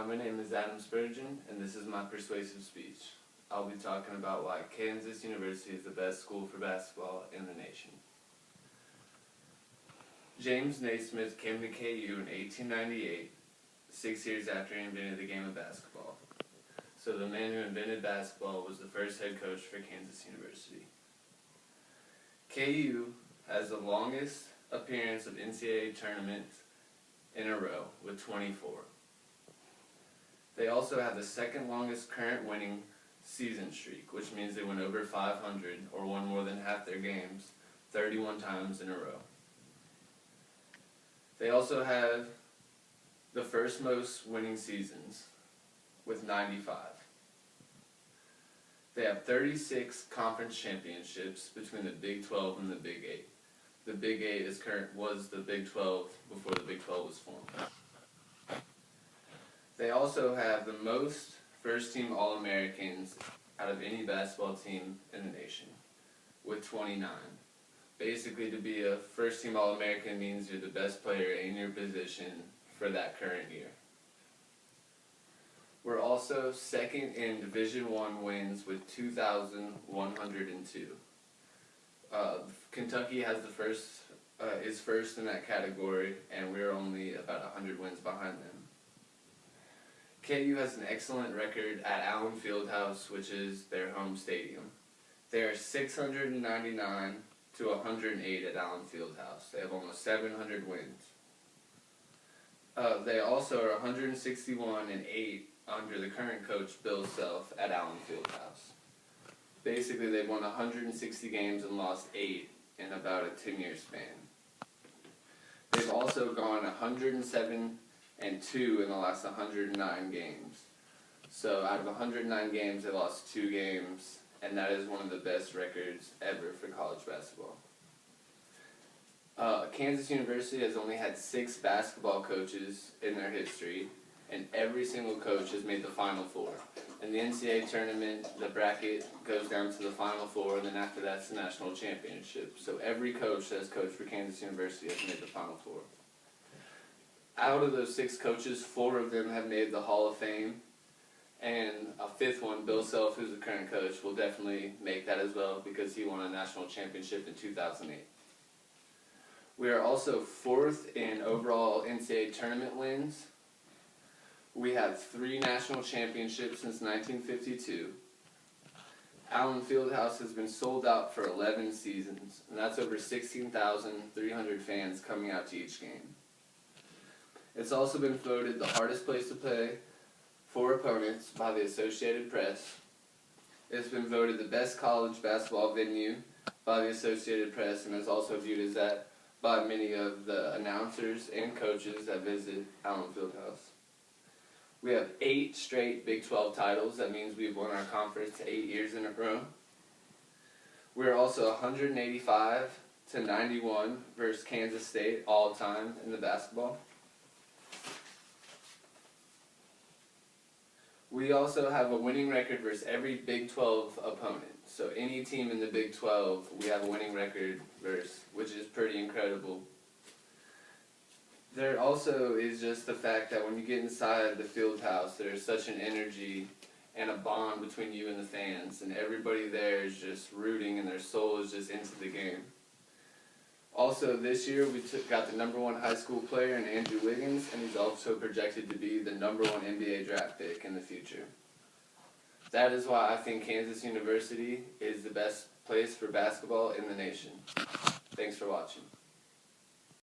my name is Adam Spurgeon, and this is my persuasive speech. I'll be talking about why Kansas University is the best school for basketball in the nation. James Naismith came to KU in 1898, 6 years after he invented the game of basketball. So the man who invented basketball was the first head coach for Kansas University. KU has the longest appearance of NCAA tournaments in a row with 24. They also have the second longest current winning season streak, which means they went over 500 or won more than half their games 31 times in a row. They also have the first most winning seasons with 95. They have 36 conference championships between the Big 12 and the Big 8. The Big 8 was the Big 12 before the Big 12 was formed. They also have the most first-team All-Americans out of any basketball team in the nation, with 29. Basically, to be a first-team All-American means you're the best player in your position for that current year. We're also second in Division I wins with 2,102. Kentucky has is first in that category, and we're only about 100 wins behind them. KU has an excellent record at Allen Fieldhouse, which is their home stadium. They are 699 to 108 at Allen Fieldhouse. They have almost 700 wins. They also are 161 and 8 under the current coach Bill Self at Allen Fieldhouse. Basically, they've won 160 games and lost 8 in about a 10-year span. They've also gone 107 and 2 in the last 109 games. So out of 109 games, they lost 2 games, and that is one of the best records ever for college basketball. Kansas University has only had 6 basketball coaches in their history, and every single coach has made the Final Four. In the NCAA tournament, the bracket goes down to the Final Four, and then after that's the national championship. So every coach that's coached for Kansas University has made the Final Four. Out of those 6 coaches, 4 of them have made the Hall of Fame, and a 5th one, Bill Self, who's the current coach, will definitely make that as well because he won a national championship in 2008. We are also 4th in overall NCAA tournament wins. We have 3 national championships since 1952. Allen Fieldhouse has been sold out for 11 seasons, and that's over 16,300 fans coming out to each game. It's also been voted the hardest place to play for opponents by the Associated Press. It's been voted the best college basketball venue by the Associated Press, and is also viewed as that by many of the announcers and coaches that visit Allen Fieldhouse. We have 8 straight Big 12 titles. That means we've won our conference 8 years in a row. We're also 185 to 91 versus Kansas State all time in the basketball. We also have a winning record versus every Big 12 opponent. So any team in the Big 12, we have a winning record versus, which is pretty incredible. There also is just the fact that when you get inside the field house, there's such an energy and a bond between you and the fans, and everybody there is just rooting and their soul is just into the game. Also, this year we got the #1 high school player in Andrew Wiggins, and he's also projected to be the #1 NBA draft pick in the future. That is why I think Kansas University is the best place for basketball in the nation. Thanks for watching.